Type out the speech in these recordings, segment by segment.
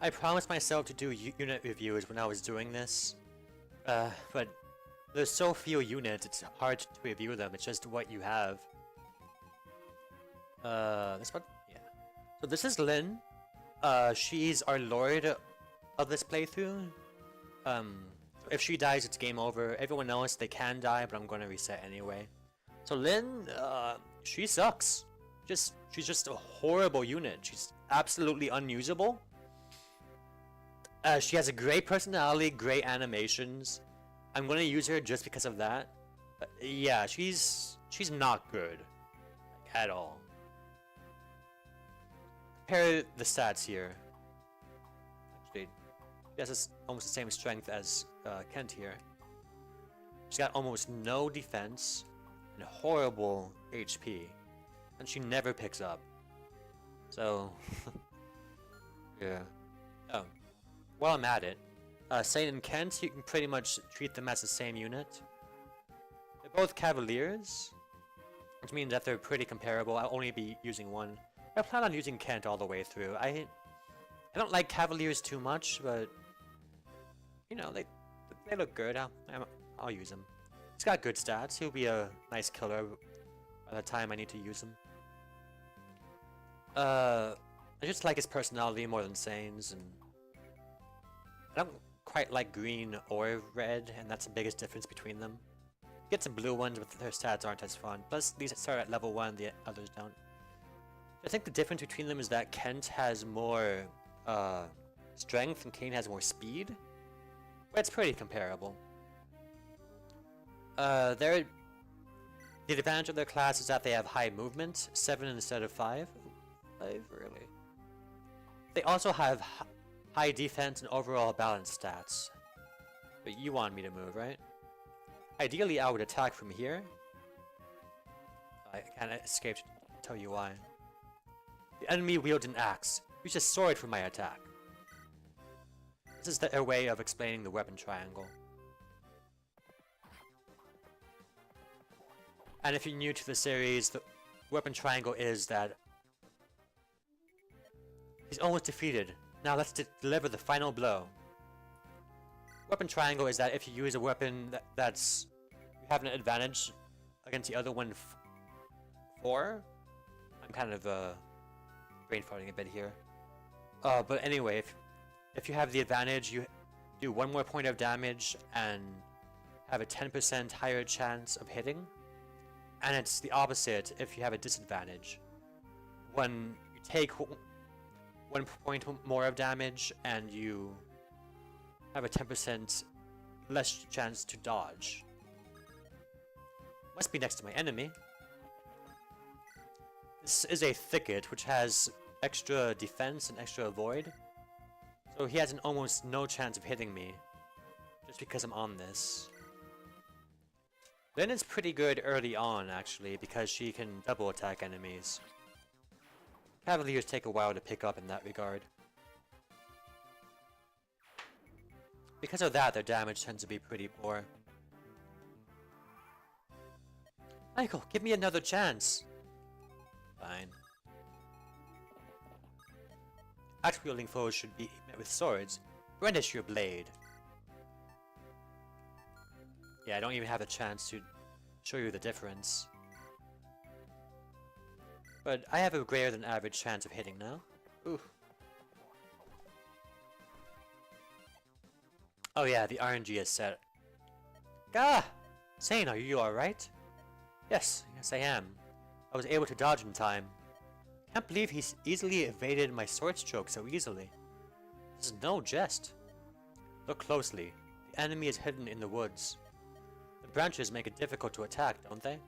I promised myself to do unit reviews when I was doing this, but there's so few units, it's hard to review them, it's just what you have. This one? Yeah. So this is Lyn. She's our lord of this playthrough. If she dies, it's game over. Everyone else, they can die, but I'm gonna reset anyway. So Lyn, she sucks. She's just a horrible unit. She's absolutely unusable. She has a great personality, great animations. I'm gonna use her just because of that. Yeah, she's not good, like, at all. Compare the stats here. Actually, she has almost the same strength as Kent here. She's got almost no defense and horrible HP, and she never picks up. So, yeah. Oh, while I'm at it, Sane and Kent, you can pretty much treat them as the same unit. They're both Cavaliers, which means that they're pretty comparable. I'll only be using one. I plan on using Kent all the way through. I don't like Cavaliers too much, but you know, they look good. I'll use him. He's got good stats. He'll be a nice killer by the time I need to use him. I just like his personality more than Sane's, and I don't quite like green or red, and that's the biggest difference between them. Get some blue ones, but their stats aren't as fun. Plus, these start at level 1, the others don't. I think the difference between them is that Kent has more strength and Kane has more speed. But it's pretty comparable. The advantage of their class is that they have high movement, 7 instead of 5. 5, really? They also have high defense and overall balanced stats. But you want me to move, right? Ideally, I would attack from here. I can't escape to tell you why. The enemy wields an axe. Use a sword for my attack. This is their way of explaining the weapon triangle. And if you're new to the series, the weapon triangle is that he's almost defeated. Now let's deliver the final blow. Weapon triangle is that if you use a weapon that's you have an advantage against the other one 4. I'm kind of brain farting a bit here. But anyway, if you have the advantage, you do 1 more point of damage and have a 10% higher chance of hitting. And it's the opposite if you have a disadvantage. When you take 1 point more of damage and you have a 10% less chance to dodge. Must be next to my enemy. This is a thicket which has extra defense and extra avoid. So he has an almost no chance of hitting me just because I'm on this. Lyn is pretty good early on actually because she can double attack enemies. Cavaliers take a while to pick up in that regard. Because of that, their damage tends to be pretty poor. Michael, give me another chance! Fine. Axe-wielding foes should be met with swords. Brandish your blade. Yeah, I don't even have a chance to show you the difference. But I have a greater than average chance of hitting now. Ooh. Oh yeah, the RNG is set. Gah! Sane, are you alright? Yes, I am. I was able to dodge in time. Can't believe he's easily evaded my sword stroke so easily. This is no jest. Look closely. The enemy is hidden in the woods. The branches make it difficult to attack, don't they?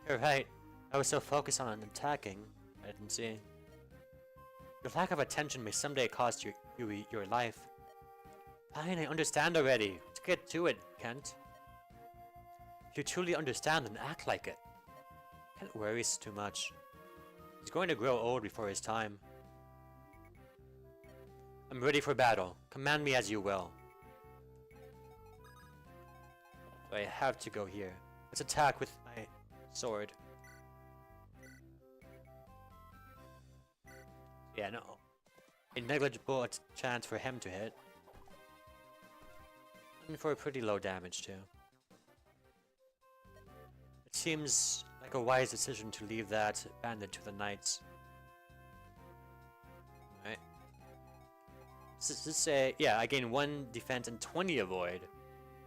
You're right. I was so focused on attacking, I didn't see. Your lack of attention may someday cost you your life. Fine, I understand already. Let's get to it, Kent. If you truly understand, then act like it. Kent worries too much. He's going to grow old before his time. I'm ready for battle. Command me as you will. So I have to go here. Let's attack with my sword. Yeah, no. a negligible chance for him to hit. And for a pretty low damage too. It seems like a wise decision to leave that bandit to the knights. Right. This is yeah, I gain 1 defense and 20 avoid.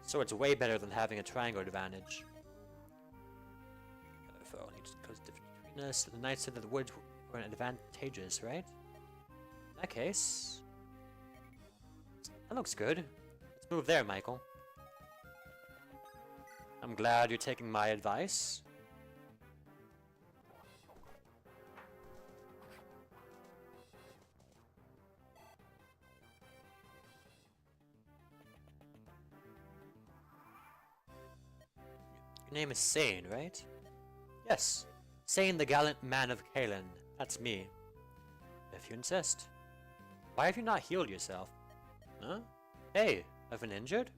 So it's way better than having a triangle advantage. If I need to close the difference between us. The knights said that the woods were advantageous, right? In that case, that looks good. Let's move there, Michael. I'm glad you're taking my advice. Your name is Sane, right? Yes. Sane, the gallant man of Kalen. That's me. If you insist. Why have you not healed yourself? Huh? Hey, I've been injured?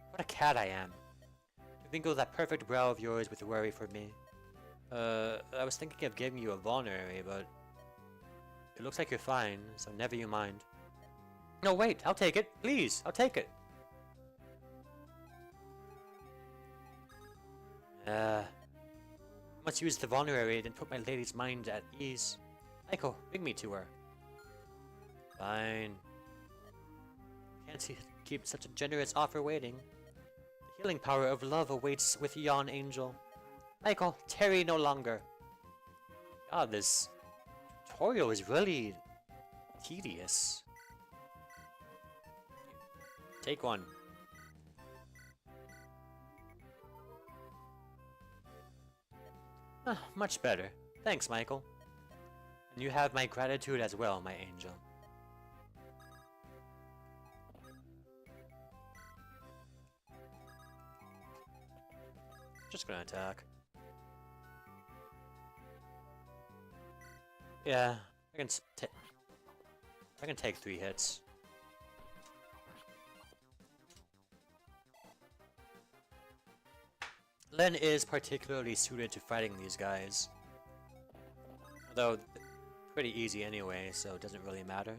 What a cat I am. To wrinkle that perfect brow of yours with worry for me. I was thinking of giving you a vulnerary, but it looks like you're fine, so never you mind. No, wait, I'll take it. Please, I'll take it. Must use the vulnerary and put my lady's mind at ease. Michael, bring me to her. Fine. Can't keep such a generous offer waiting. The healing power of love awaits with yon angel. Michael, tarry no longer. God, this tutorial is really tedious. Take one. Ah, much better. Thanks, Michael. And you have my gratitude as well, my angel. Just gonna attack. Yeah, I can take 3 hits. Len is particularly suited to fighting these guys. Although, pretty easy anyway, so it doesn't really matter.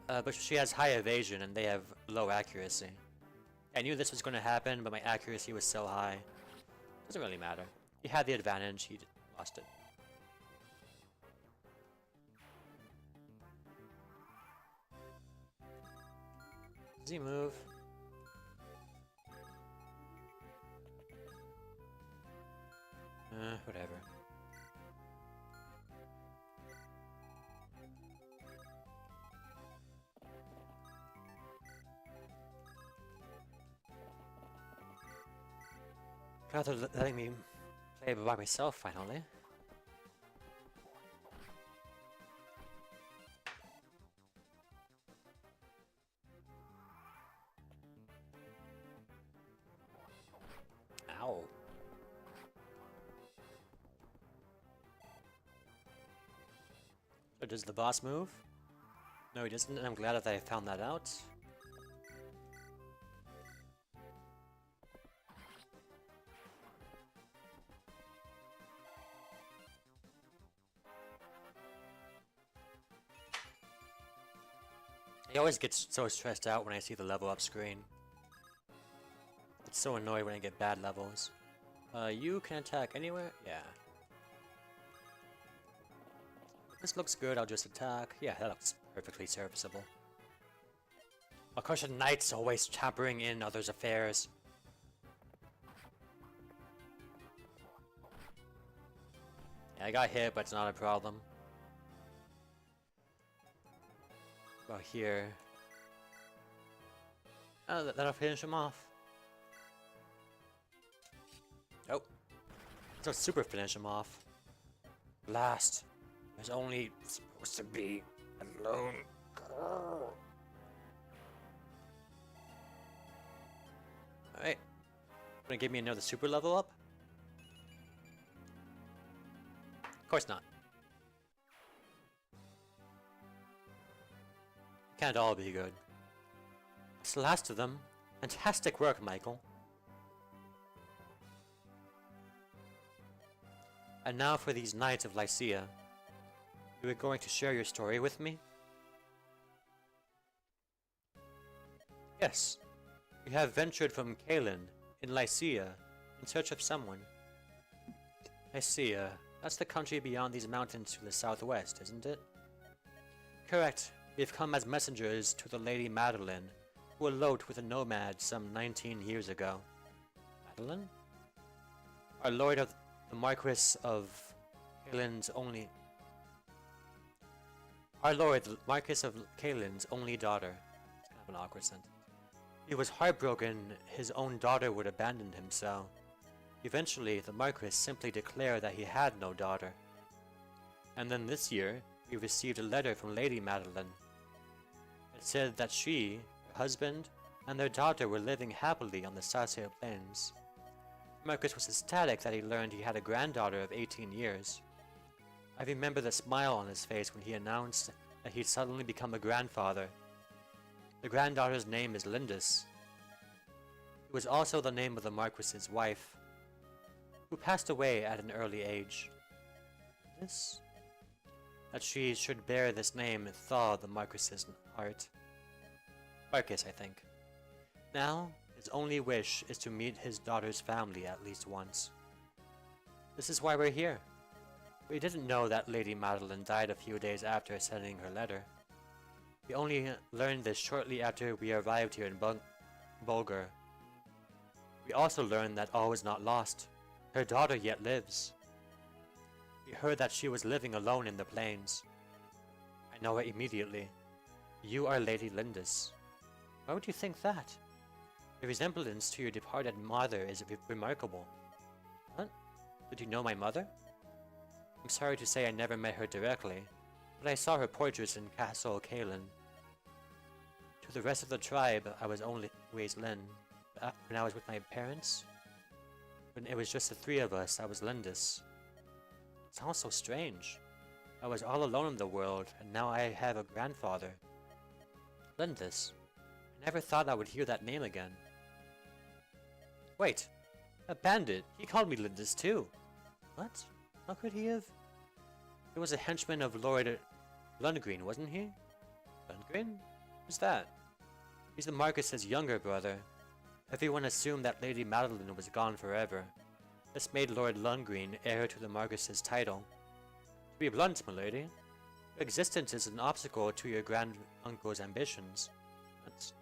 But she has high evasion and they have low accuracy. I knew this was going to happen, but my accuracy was so high. Doesn't really matter. He had the advantage, he lost it. Does he move? Whatever. Rather letting me play by myself finally. Ow. So does the boss move? No, he doesn't, and I'm glad that I found that out. I always get so stressed out when I see the level up screen. It's so annoying when I get bad levels. You can attack anywhere? Yeah. If this looks good, I'll just attack. Yeah, that looks perfectly serviceable. Of course, a knight's always tampering in others' affairs. Yeah, I got hit, but it's not a problem. About here. Oh, that'll finish him off. Oh. That'll super finish him off. Blast. There's only supposed to be a lone girl. Alright. Gonna give me another super level up? Of course not. Can't all be good. It's the last of them. Fantastic work, Michael. And now for these Knights of Lycia. You are going to share your story with me? Yes. We have ventured from Kalin, in Lycia, in search of someone. Lycia, that's the country beyond these mountains to the southwest, isn't it? Correct. We have come as messengers to the Lady Madeline, who eloped with a nomad some 19 years ago. Madeline? Our lord of the Marquis of Kalin's only... Our lord, the Marquis of Kalin's only daughter. It's kind of an awkward sentence. He was heartbroken his own daughter would abandon him, so... Eventually, the Marquis simply declared that he had no daughter. And then this year, we received a letter from Lady Madeline. It said that she, her husband, and their daughter were living happily on the Sarsia Plains. Marcus was ecstatic that he learned he had a granddaughter of 18 years. I remember the smile on his face when he announced that he'd suddenly become a grandfather. The granddaughter's name is Lindis. It was also the name of the Marquis's wife, who passed away at an early age. This? That she should bear this name thawed the Marquis's heart. Marcus, I think. Now, his only wish is to meet his daughter's family at least once. This is why we're here. We didn't know that Lady Madeline died a few days after sending her letter. We only learned this shortly after we arrived here in Bulgar. We also learned that all was not lost. Her daughter yet lives. We heard that she was living alone in the plains. I know it immediately. You are Lady Lindis. Why would you think that? The resemblance to your departed mother is remarkable. What? Did you know my mother? I'm sorry to say I never met her directly, but I saw her portraits in Castle Kalin. To the rest of the tribe, I was always Lin. When I was with my parents, when it was just the three of us, I was Lindis. It sounds so strange. I was all alone in the world, and now I have a grandfather. Lindis. I never thought I would hear that name again. Wait. A bandit. He called me Lindis too. What? How could he have? He was a henchman of Lord Lundgren, wasn't he? Lundgren? Who's that? He's the Marquis's younger brother. Everyone assumed that Lady Madeline was gone forever. This made Lord Lundgren heir to the Marquis's title. To be blunt, milady, your existence is an obstacle to your grand-uncle's ambitions. But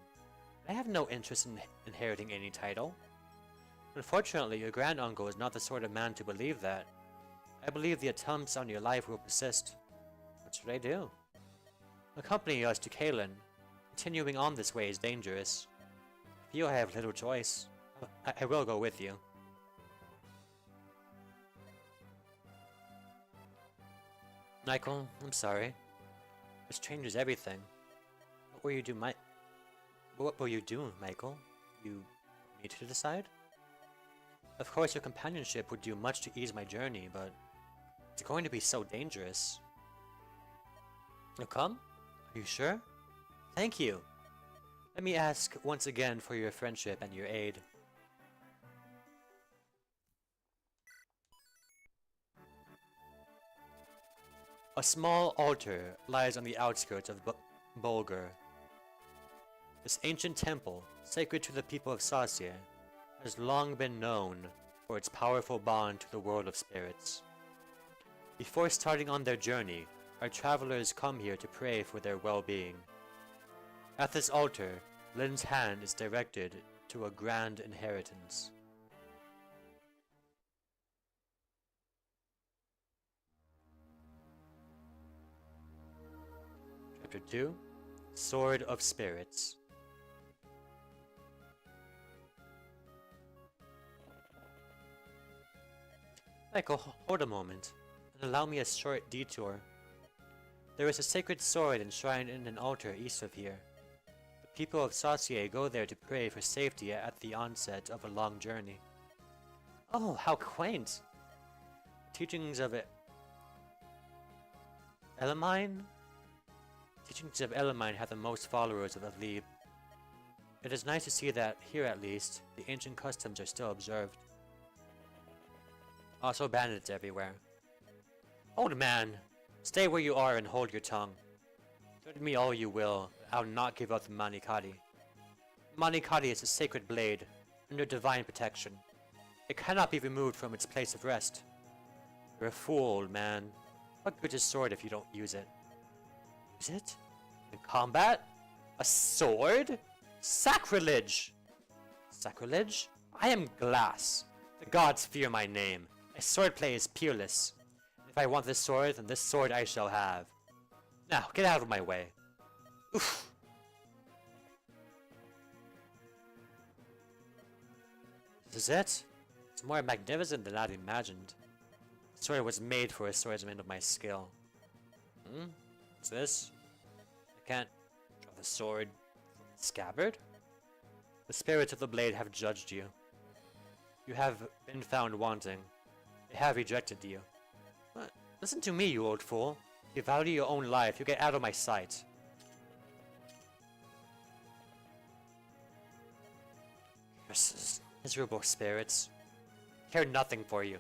I have no interest in inheriting any title. Unfortunately, your grand-uncle is not the sort of man to believe that. I believe the attempts on your life will persist. What should I do? Accompany us to Kalin. Continuing on this way is dangerous. I feel I have little choice. I will go with you. Michael, I'm sorry. This changes everything. What will you do, Michael? You need to decide? Of course, your companionship would do much to ease my journey, but it's going to be so dangerous. You'll come? Are you sure? Thank you. Let me ask once again for your friendship and your aid. A small altar lies on the outskirts of Bulgar. This ancient temple, sacred to the people of Sarsia, has long been known for its powerful bond to the world of spirits. Before starting on their journey, our travelers come here to pray for their well-being. At this altar, Lin's hand is directed to a grand inheritance. Chapter 2, Sword of Spirits. Michael, hold a moment, and allow me a short detour. There is a sacred sword enshrined in an altar east of here. The people of Saucier go there to pray for safety at the onset of a long journey. Oh, how quaint! Teachings of Elamine? Teachings of Elamine have the most followers of Adlib. It is nice to see that, here at least, the ancient customs are still observed. Also bandits everywhere. Old man, stay where you are and hold your tongue. Threaten me all you will, but I'll not give up the Manikadi. Manikadi is a sacred blade, under divine protection. It cannot be removed from its place of rest. You're a fool, old man. What good is sword if you don't use it? Use it? In combat? A sword? Sacrilege! Sacrilege? I am glass. The gods fear my name. My swordplay is peerless. If I want this sword, then this sword I shall have. Now, get out of my way. Oof. This is it? It's more magnificent than I'd imagined. The sword was made for a swordsman of my skill. What's this? I can't draw the sword from the scabbard? The spirits of the blade have judged you. You have been found wanting. They have rejected you. But listen to me, you old fool. If you value your own life, you get out of my sight. Curses, miserable spirits. I care nothing for you.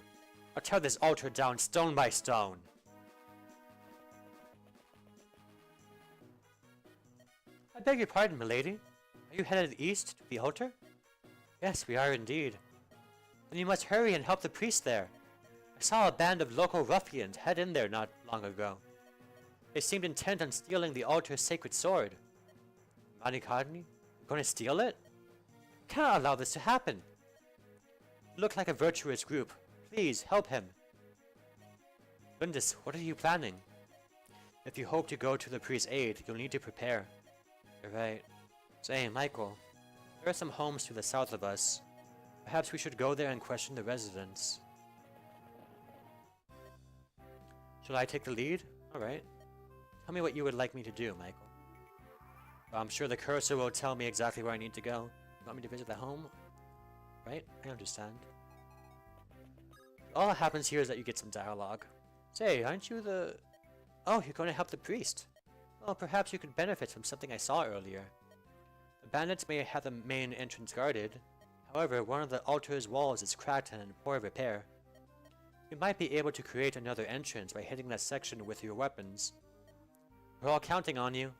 I'll tear this altar down stone by stone. I beg your pardon, milady. Are you headed east to the altar? Yes, we are indeed. Then you must hurry and help the priest there. I saw a band of local ruffians head in there not long ago. They seemed intent on stealing the altar's sacred sword. Manikadni? Going to steal it? I cannot allow this to happen. You look like a virtuous group. Please, help him. Goodness, what are you planning? If you hope to go to the priest's aid, you'll need to prepare. You're right. Say, Michael, there are some homes to the south of us. Perhaps we should go there and question the residents. Shall I take the lead? Alright. Tell me what you would like me to do, Michael. I'm sure the cursor will tell me exactly where I need to go. You want me to visit the home? Right? I understand. All that happens here is that you get some dialogue. Say, aren't you the... Oh, you're going to help the priest. Well, perhaps you could benefit from something I saw earlier. The bandits may have the main entrance guarded. However, one of the altar's walls is cracked and in poor repair. You might be able to create another entrance by hitting that section with your weapons. We're all counting on you.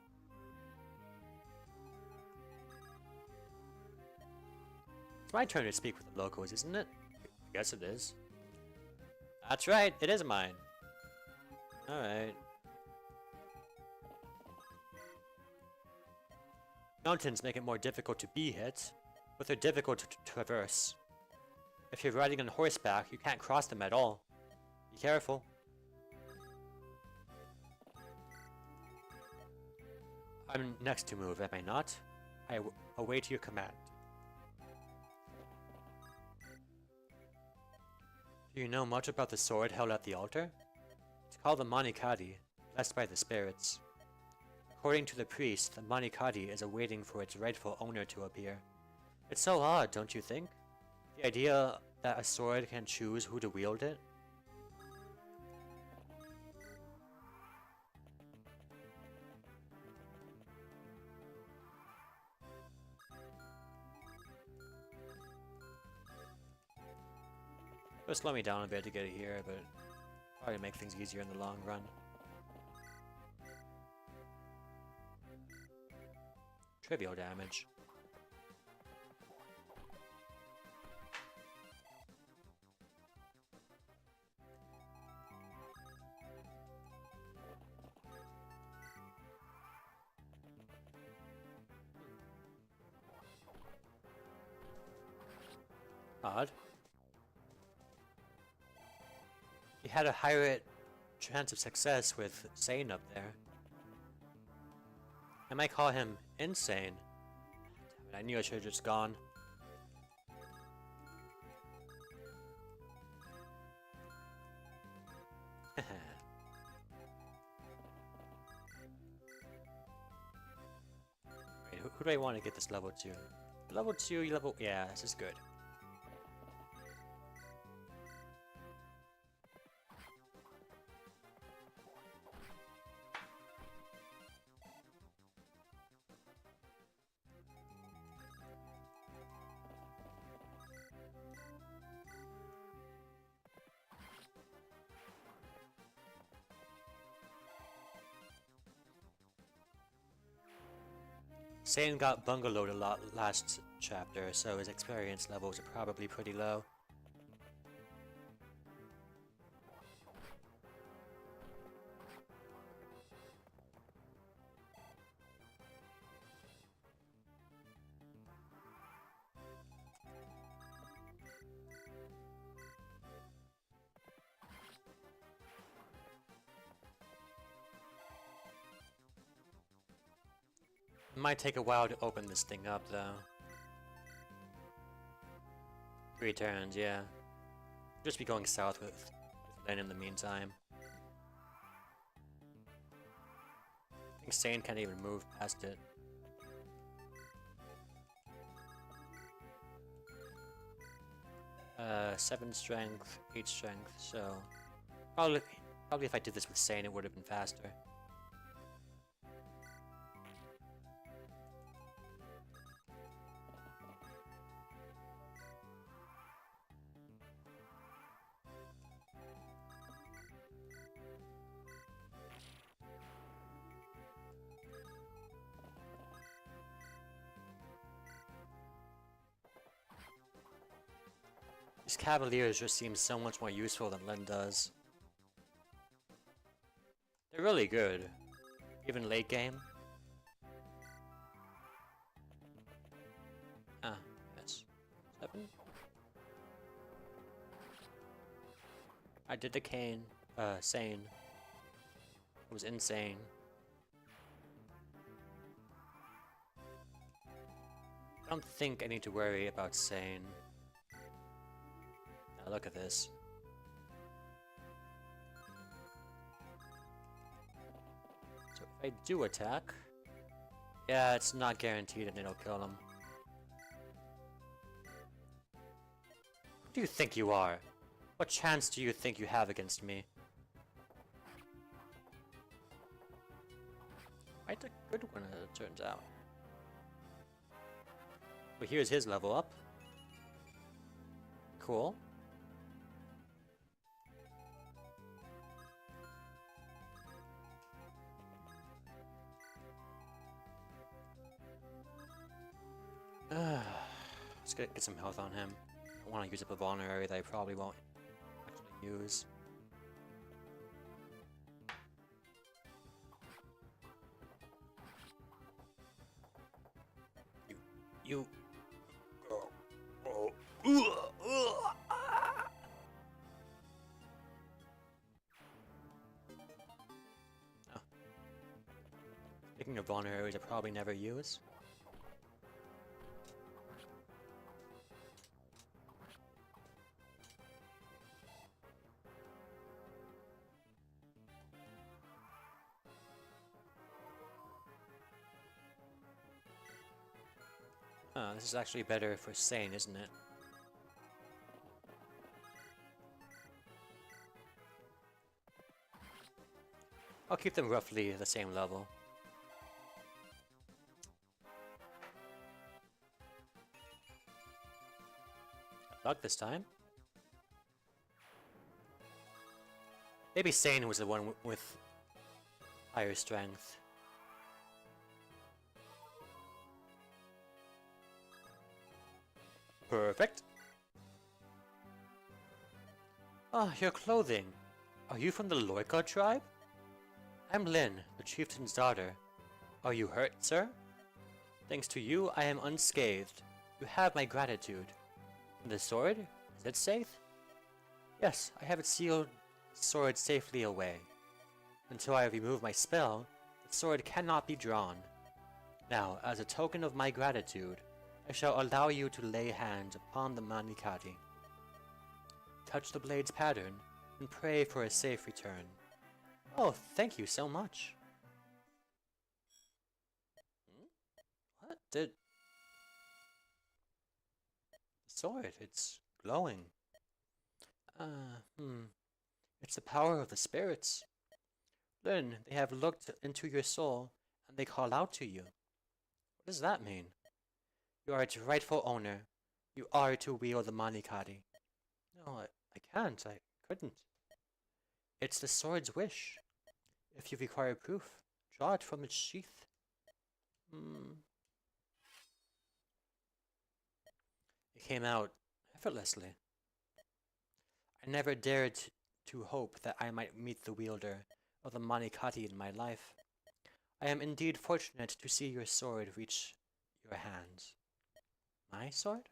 It's my turn to speak with the locals, isn't it? I guess it is. That's right, it is mine. Alright. Mountains make it more difficult to be hit, but they're difficult to traverse. If you're riding on horseback, you can't cross them at all. Be careful. I'm next to move, am I not? I await your command. Do you know much about the sword held at the altar? It's called the Manikadi, blessed by the spirits. According to the priest, the Manikadi is awaiting for its rightful owner to appear. It's so odd, don't you think? The idea that a sword can choose who to wield it? It'll slow me down a bit to get it here, but probably make things easier in the long run. Trivial damage. Odd. He had a higher chance of success with Sane up there. I might call him insane. Damn it, I knew I should have just gone. Wait, who do I want to get this level to? Level 2, level... Yeah, this is good. Sane got bungalowed a lot last chapter, so his experience levels are probably pretty low. It might take a while to open this thing up, though. 3 turns, yeah. Just be going south with Lynn in the meantime. I think Sane can't even move past it. Uh, 7 strength, 8 strength, so... Probably if I did this with Sane, it would have been faster. These Cavaliers just seem so much more useful than Lyn does. They're really good, even late game. Ah, yes. 7? I did the Sane. It was insane. I don't think I need to worry about Sane. Now look at this. So if I do attack, yeah, it's not guaranteed that it'll kill him. Who do you think you are? What chance do you think you have against me? Quite a good one, as it turns out. But here's his level up. Cool. Let's get some health on him. I want to use up a vulnerary that I probably won't actually use. You. Speaking of vulneraries, I probably never use. This is actually better for Sane, isn't it? I'll keep them roughly the same level. Luck this time. Maybe Sane was the one with higher strength. Perfect. Ah, your clothing. Are you from the Loika tribe? I'm Lyn, the chieftain's daughter. Are you hurt, sir? Thanks to you, I am unscathed. You have my gratitude. And the sword? Is it safe? Yes, I have it sealed the sword safely away. Until I remove my spell, the sword cannot be drawn. Now, as a token of my gratitude, I shall allow you to lay hands upon the Manikati. Touch the blade's pattern, and pray for a safe return. Oh, thank you so much. What? The sword, it's glowing. It's the power of the spirits. Lyn, they have looked into your soul, and they call out to you. What does that mean? You are its rightful owner. You are to wield the Manikari. No, I can't. I couldn't. It's the sword's wish. If you require proof, draw it from its sheath. It came out effortlessly. I never dared to hope that I might meet the wielder of the Manikati in my life. I am indeed fortunate to see your sword reach your hands. My sword?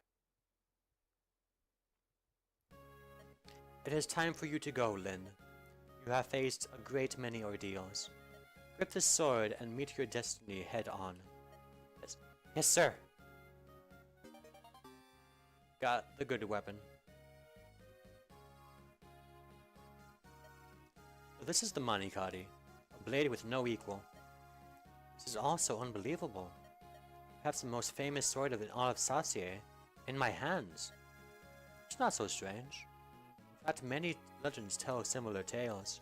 It is time for you to go, Lin. You have faced a great many ordeals. Grip this sword and meet your destiny head on. Yes, sir. Got the good weapon. This is the Manikati, a blade with no equal. This is also unbelievable. Perhaps the most famous sword of all of Sasie in my hands. It's not so strange. In fact, many legends tell similar tales.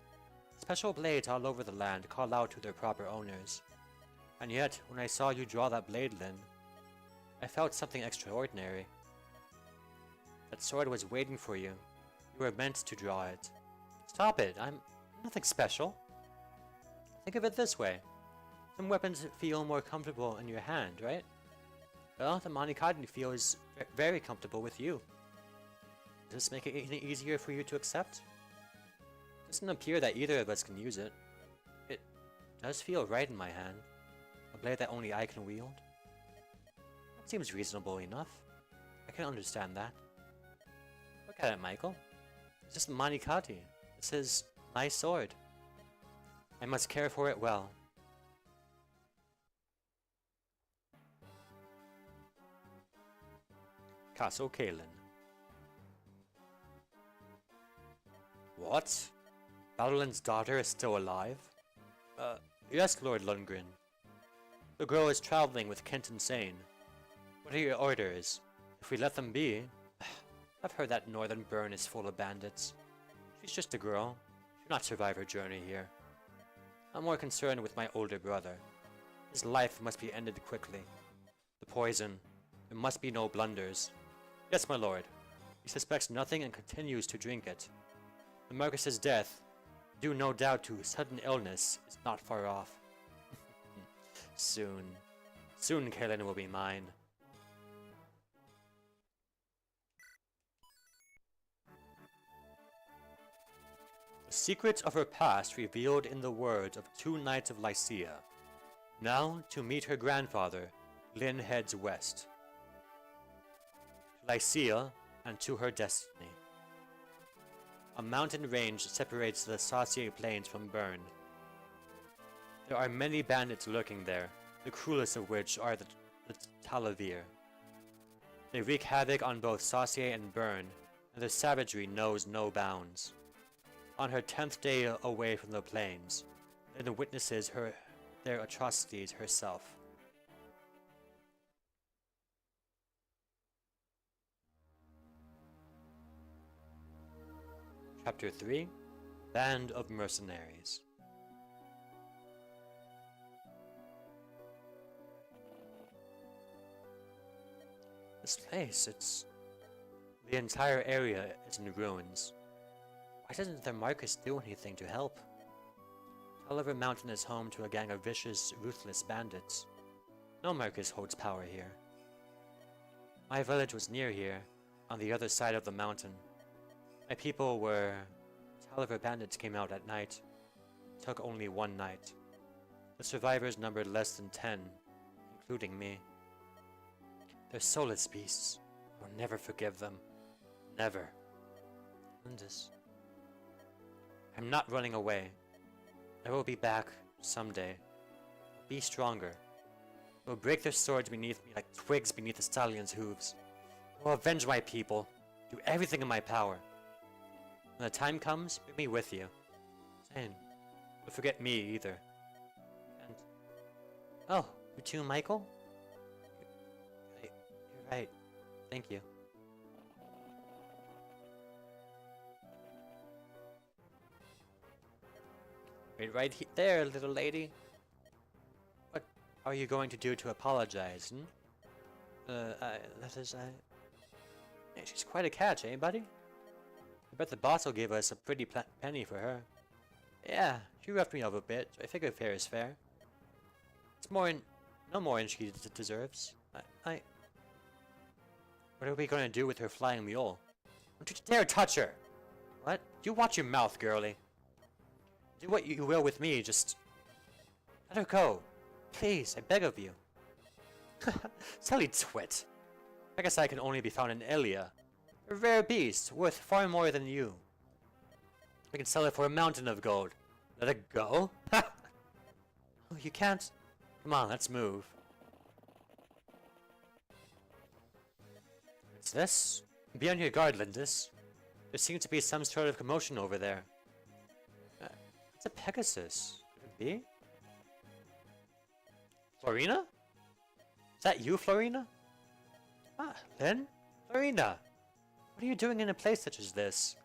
Special blades all over the land call out to their proper owners. And yet, when I saw you draw that blade, Lin, I felt something extraordinary. That sword was waiting for you. You were meant to draw it. Stop it, I'm nothing special. Think of it this way. Some weapons feel more comfortable in your hand, right? Well, the Manikadi feels very comfortable with you. Does this make it any easier for you to accept? It doesn't appear that either of us can use it. It does feel right in my hand. A blade that only I can wield. That seems reasonable enough. I can understand that. Look at it, Michael. It's just Manikati. This is my sword. I must care for it well. Castle Kalen. What? Badolin's daughter is still alive? Yes, Lord Lundgren. The girl is traveling with Kenton Sane. What are your orders? If we let them be... I've heard that northern burn is full of bandits. She's just a girl. She'll not survive her journey here. I'm more concerned with my older brother. His life must be ended quickly. The poison. There must be no blunders. Yes, my lord. He suspects nothing and continues to drink it. The Marcus's death, due no doubt to sudden illness, is not far off. Soon. Soon Kaelin will be mine. The secrets of her past revealed in the words of two knights of Lycia. Now, to meet her grandfather, Lin heads west. To Lycia and to her destiny. A mountain range separates the Sasie Plains from Bern. There are many bandits lurking there, the cruelest of which are the Talavir. They wreak havoc on both Sasie and Bern, and their savagery knows no bounds. On her 10th day away from the plains, Lin witnesses their atrocities herself. Chapter 3, Band of Mercenaries. This place, the entire area is in ruins. Why doesn't the Marcus do anything to help? Tulliver Mountain is home to a gang of vicious, ruthless bandits. No Marcus holds power here. My village was near here, on the other side of the mountain. My people were... Tulliver bandits came out at night. It took only one night. The survivors numbered less than 10, including me. They're soulless beasts. I will never forgive them. Never. Lindis. I'm not running away. I will be back someday. Be stronger. I will break their swords beneath me like twigs beneath a stallion's hooves. I will avenge my people. Do everything in my power. When the time comes, bring me with you. Zane, don't forget me either. And... Oh, you too, Michael? You're right. Thank you. Wait right there, little lady. What are you going to do to apologize, Hey, she's quite a catch, eh, buddy? I bet the boss will give us a pretty penny for her. Yeah, she roughed me up a bit, so I figure fair is fair. It's no more than she deserves. What are we gonna do with her flying mule? Don't you dare touch her! What? You watch your mouth, girlie. Do what you will with me, just... let her go. Please, I beg of you. Silly twit. I guess I can only be found in Elia. A rare beast, worth far more than you. I can sell it for a mountain of gold. Let it go? Oh, you can't? Come on, let's move. What's this? Be on your guard, Lindis. There seems to be some sort of commotion over there. It's a Pegasus. Could it be? Florina? Is that you, Florina? Ah, Len? Florina! What are you doing in a place such as this?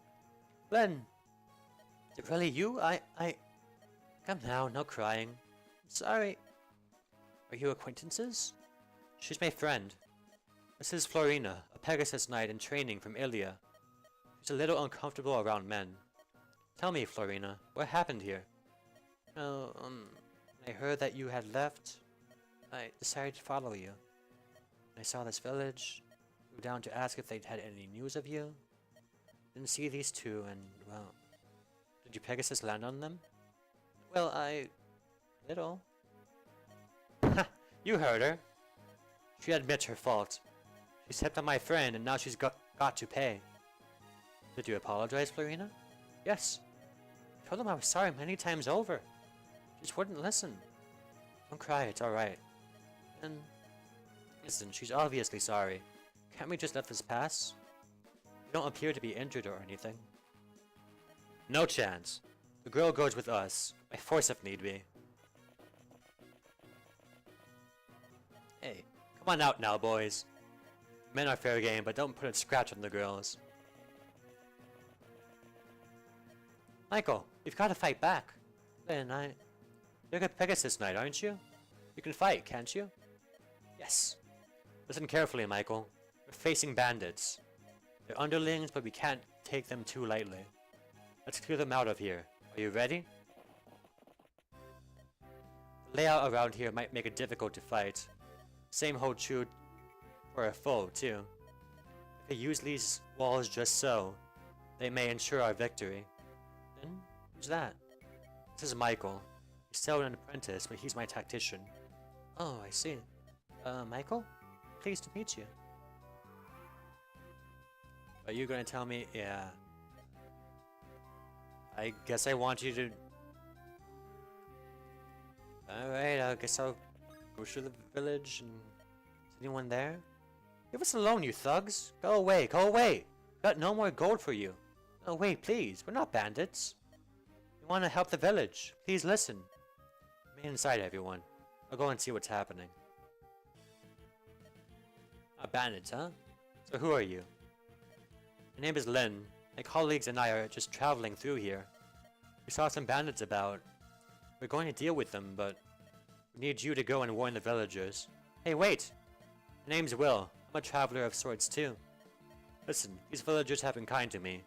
Len! Is it really you? Come now, no crying. I'm sorry. Are you acquaintances? She's my friend. This is Florina, a Pegasus knight in training from Ilia. She's a little uncomfortable around men. Tell me, Florina, what happened here? Oh, I heard that you had left. I decided to follow you. I saw this village, flew down to ask if they'd had any news of you. Didn't see these two, and, well... Did your Pegasus land on them? Well, little. Ha! You heard her! She admits her fault. She stepped on my friend, and now she's got to pay. Did you apologize, Florina? Yes. I told them I was sorry many times over. She just wouldn't listen. Don't cry, it's alright. And... listen, she's obviously sorry. Can't we just let this pass? You don't appear to be injured or anything. No chance. The girl goes with us, by force if need be. Hey, come on out now, boys. Men are fair game, but don't put a scratch on the girls. Michael, you've got to fight back. Then you're a Pegasus Knight, aren't you? You can fight, can't you? Yes. Listen carefully, Michael. We're facing bandits. They're underlings, but we can't take them too lightly. Let's clear them out of here. Are you ready? The layout around here might make it difficult to fight. Same holds true for a foe, too. If we use these walls just so, they may ensure our victory. Then, who's that? This is Michael. He's still an apprentice, but he's my tactician. Oh, I see. Michael? Pleased to meet you. Are you gonna tell me? Yeah. I guess I want you to... Alright, I guess I'll go through the village and... Is anyone there? Leave us alone, you thugs! Go away, go away! Got no more gold for you. Oh wait, please, we're not bandits. We want to help the village. Please listen. Remain inside, everyone. I'll go and see what's happening. Bandits, huh? So who are you? My name is Lin. My colleagues and I are just traveling through here. We saw some bandits about. We're going to deal with them, but we need you to go and warn the villagers. Hey, wait! My name's Will. I'm a traveler of sorts too. Listen, these villagers have been kind to me.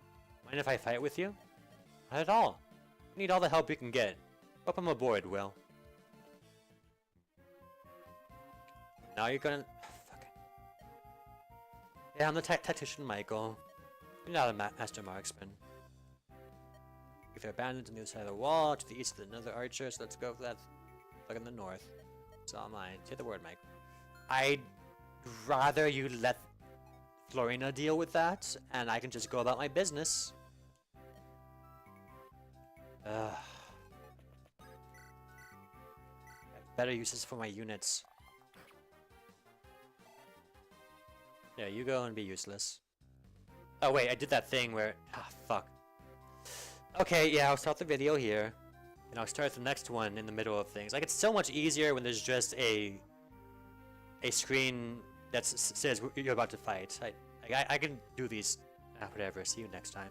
Mind if I fight with you? Not at all. We need all the help we can get. Welcome aboard, Will. Now you're gonna... Fuck it. Yeah, I'm the tactician, Michael. You're not a master marksman. If there are bandits on the other side of the wall, to the east of another archer, so let's go for that. Look in the north. It's all mine. Say the word, Mike. I'd rather you let Florina deal with that, and I can just go about my business. Better uses for my units. Yeah, you go and be useless. Oh wait, I did that thing where... Ah, fuck. Okay, yeah, I'll stop the video here. And I'll start the next one in the middle of things. Like, it's so much easier when there's just a screen that says you're about to fight. I can do these. Whatever, see you next time.